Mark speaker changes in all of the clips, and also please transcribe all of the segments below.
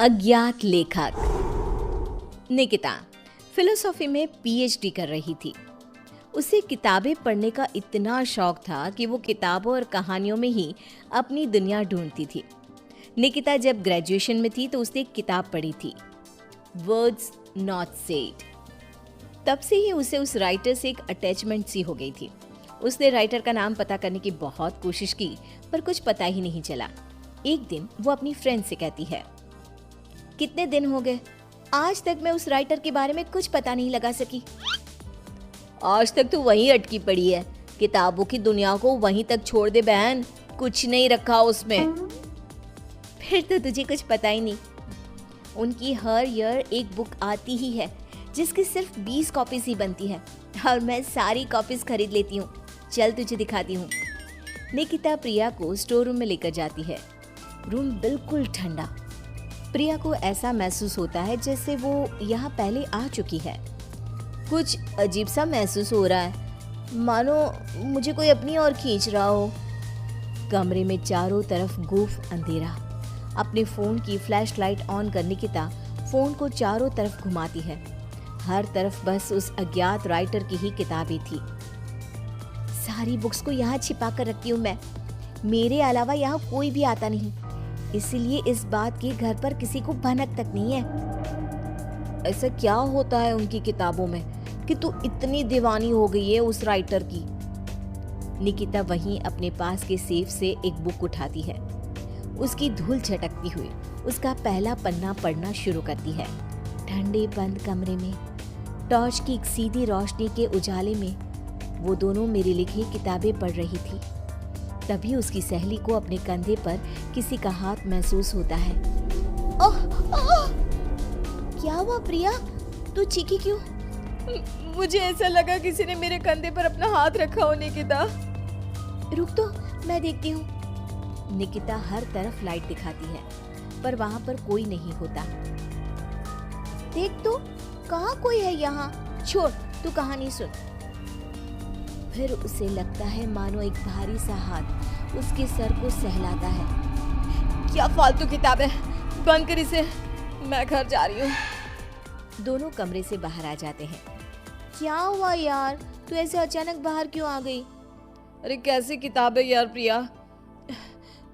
Speaker 1: अज्ञात लेखक। निकिता फिलोसॉफी में पीएचडी कर रही थी। उसे किताबें पढ़ने का इतना शौक था कि वो किताबों और कहानियों में ही अपनी दुनिया ढूंढती थी। निकिता जब ग्रेजुएशन में थी तो उसने एक किताब पढ़ी थी, वर्ड्स नॉट सेड। तब से ही उसे उस राइटर से एक अटैचमेंट सी हो गई थी। उसने राइटर का नाम पता करने की बहुत कोशिश की पर कुछ पता ही नहीं चला। एक दिन वो अपनी फ्रेंड से कहती है, कितने दिन हो गए, आज तक मैं उस राइटर के बारे में कुछ पता नहीं लगा सकी। आज तक तो वहीं अटकी पड़ी है, किताबों की दुनिया को वहीं तक छोड़ दे बहन, कुछ नहीं रखा उसमें। फिर तो तुझे कुछ पता ही नहीं। उनकी हर ईयर एक बुक आती ही है जिसकी सिर्फ 20 कॉपीज ही बनती है और मैं सारी कॉपीज खरीद लेती हूँ। चल तुझे दिखाती हूँ। निकिता प्रिया को स्टोर रूम में लेकर जाती है। रूम बिल्कुल ठंडा। प्रिया को ऐसा महसूस होता है जैसे वो यहाँ पहले आ चुकी है। कुछ अजीब सा महसूस हो रहा है, मानो मुझे कोई अपनी ओर खींच रहा हो। कमरे में चारों तरफ गुफ अंधेरा। अपने फोन की फ्लैश लाइट ऑन कर निकिता फोन को चारों तरफ घुमाती है। हर तरफ बस उस अज्ञात राइटर की ही किताबें थी। सारी बुक्स को यहाँ छिपा कर रखती हूँ मैं, मेरे अलावा यहाँ कोई भी आता नहीं, इसीलिए इस बात की घर पर किसी को भनक तक नहीं है। ऐसा क्या होता है उनकी किताबों में कि तू इतनी दीवानी हो गई है उस राइटर की। निकिता वहीं अपने पास के सेफ से एक बुक उठाती है। उसकी धूल झटकती हुई उसका पहला पन्ना पढ़ना शुरू करती है। ठंडे बंद कमरे में टॉर्च की एक सीधी रोशनी के उजाले में वो दोनों मेरी लिखी किताबें पढ़ रही थी। तभी उसकी सहेली को अपने कंधे पर किसी का हाथ महसूस होता है। ओह, ओह! क्या हुआ प्रिया, तू चीखी क्यों?
Speaker 2: मुझे ऐसा लगा किसी ने मेरे कंधे पर अपना हाथ रखा हो। निकिता
Speaker 1: रुक तो, मैं देखती हूँ। निकिता हर तरफ लाइट दिखाती है पर वहाँ पर कोई नहीं होता। देख तो, कहाँ कोई है यहाँ? छोड़, तू कहानी सुन। फिर उसे लगता है मानो एक भारी सा हाथ उसके सर को सहलाता है।
Speaker 2: क्या फालतू किताब है, बंद कर इसे, मैं घर जा रही हूँ।
Speaker 1: दोनों कमरे से बाहर आ जाते हैं। क्या हुआ यार, तू ऐसे अचानक बाहर क्यों आ गई?
Speaker 2: अरे कैसी किताब है यार प्रिया,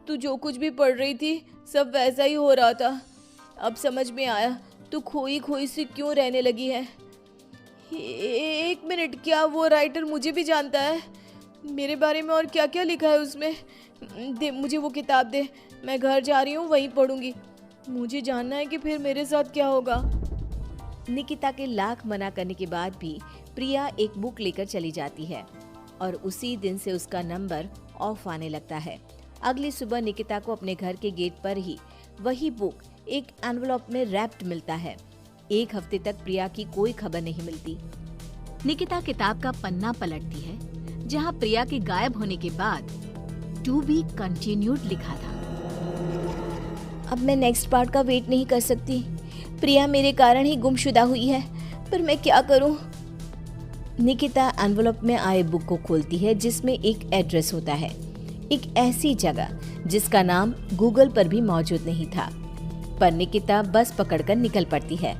Speaker 2: तू जो कुछ भी पढ़ रही थी सब वैसा ही हो रहा था। अब समझ में आया तू खोई खोई सी क्यों रहने लगी है। एक मिनट, क्या वो राइटर मुझे भी जानता है? मेरे बारे में और क्या क्या लिखा है उसमें? दे मुझे वो किताब दे, मैं घर जा रही हूँ, वहीं पढ़ूंगी। मुझे जानना है कि फिर मेरे साथ क्या होगा।
Speaker 1: निकिता के लाख मना करने के बाद भी प्रिया एक बुक लेकर चली जाती है और उसी दिन से उसका नंबर ऑफ आने लगता है। अगली सुबह निकिता को अपने घर के गेट पर ही वही बुक एक एनवलप में रैप्ड मिलता है। एक हफ्ते तक प्रिया की कोई खबर नहीं मिलती। निकिता किताब का पन्ना पलटती है जहां प्रिया के गायब होने के बाद टू बी कंटिन्यूड लिखा था। अब मैं नेक्स्ट पार्ट का वेट नहीं कर सकती। प्रिया मेरे कारण ही गुमशुदा हुई है, पर मैं क्या करूं? निकिता एनवलप में आए बुक को खोलती है जिसमें एक एड्रेस होता है, एक ऐसी जगह जिसका नाम गूगल पर भी मौजूद नहीं था। पर निकिता बस पकड़कर निकल पड़ती है।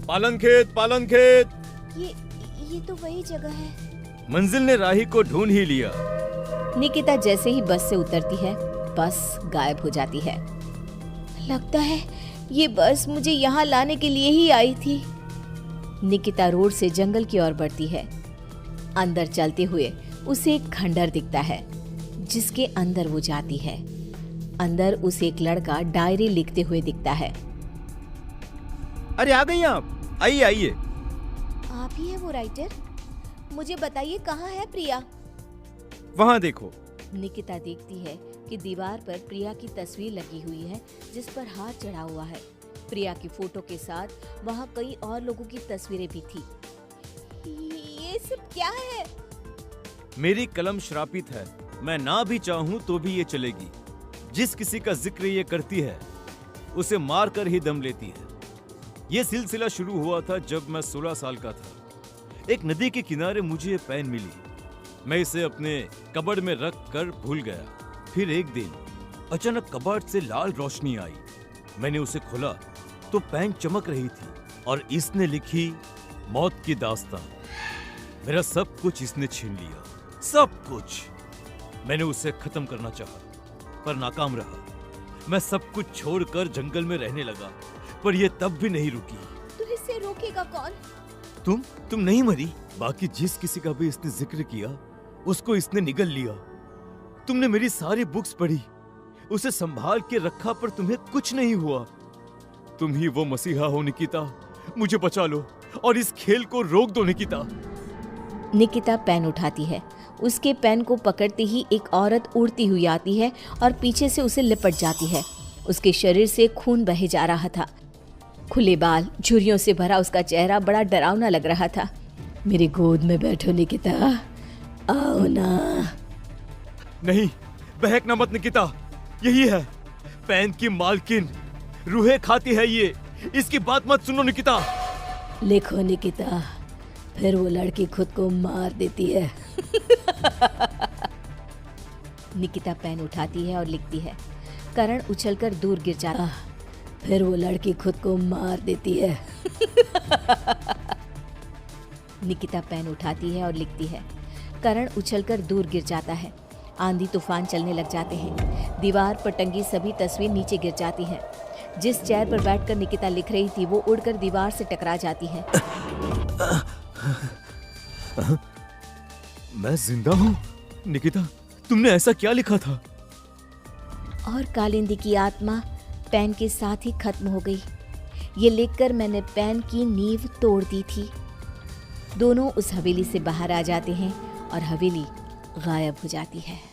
Speaker 3: पालन खेत।
Speaker 1: ये तो वही जगह है।
Speaker 3: मंजिल ने राही को ढूंढ ही लिया।
Speaker 1: निकिता जैसे ही बस से उतरती है, बस गायब हो जाती है। लगता है ये बस मुझे यहाँ लाने के लिए ही आई थी। निकिता रोड से जंगल की ओर बढ़ती है। अंदर चलते हुए उसे एक खंडर दिखता है जिसके अंदर वो जाती है। अंदर उसे एक लड़का डायरी लिखते हुए दिखता है।
Speaker 3: अरे आ गई आप, आइए आइए।
Speaker 1: आप ही है वो राइटर? मुझे बताइए कहाँ है प्रिया?
Speaker 3: वहाँ देखो।
Speaker 1: निकिता देखती है कि दीवार पर प्रिया की तस्वीर लगी हुई है जिस पर हाथ चढ़ा हुआ है। प्रिया की फोटो के साथ वहाँ कई और लोगों की तस्वीरें भी थी। ये सब क्या है?
Speaker 3: मेरी कलम श्रापित है, मैं ना भी चाहूँ तो भी ये चलेगी। जिस किसी का जिक्र ये करती है उसे मार कर ही दम लेती है। ये सिलसिला शुरू हुआ था जब मैं 16 साल का था। एक नदी के किनारे मुझे ये पेन मिली। मैं इसे अपने कबर्ड में रख कर भूल गया। फिर एक दिन अचानक कबर्ड से लाल रोशनी आई मैंने उसे खोला तो पेन चमक रही थी और इसने लिखी मौत की दास्तां। मेरा सब कुछ इसने छीन लिया, सब कुछ। मैंने उसे खत्म करना चाहा पर नाकाम रहा। मैं सब कुछ छोड़कर जंगल में रहने लगा, पर यह तब भी नहीं रुकी।
Speaker 2: तो इसे रोकेगा कौन?
Speaker 3: तुम नहीं मरी। बाकी जिस किसी का भी इसने जिक्र किया उसको इसने निगल लिया। तुमने मेरी सारी बुक्स पढ़ी, उसे संभाल के रखा, पर तुम्हें कुछ नहीं हुआ। तुम ही वो मसीहा हो निकिता, मुझे बचा लो और इस खेल को रोक दो निकिता।
Speaker 1: निकिता पेन उठाती है। उसके पेन को पकड़ते ही एक औरत उड़ती हुई आती है और पीछे से उसे लिपट जाती है। उसके शरीर से खून बहे जा रहा था। खुले बाल, झुर्रियों से भरा उसका चेहरा बड़ा डरावना लग रहा था। मेरी गोद में बैठो निकिता, आओ ना।
Speaker 3: नहीं, बहकना मत निकिता, यही है पेन की मालकिन, रूहें खाती है ये, इसकी बात मत सुनो निकिता।
Speaker 1: लिखो निकिता, फिर वो लड़की खुद को मार देती है। निकिता पेन उठाती है और लिखती है। करण उछलकर दूर गिर जाता। फिर वो लड़की खुद को मार देती है। निकिता पेन उठाती है और लिखती है। करण उछलकर दूर गिर जाता है। आंधी तूफान चलने लग जाते हैं। दीवार पर टंगी सभी तस्वीर नीचे गिर जाती हैं। जिस चेयर पर बैठकर निकिता लिख रही थी वो उड़कर दीवार से टकरा जाती है।
Speaker 3: मैं जिंदा हूँ? निकिता, तुमने ऐसा क्या लिखा था?
Speaker 1: और कालिंदी की आत्मा पेन के साथ ही खत्म हो गई। ये लिखकर मैंने पेन की नींव तोड़ दी थी। दोनों उस हवेली से बाहर आ जाते हैं और हवेली गायब हो जाती है।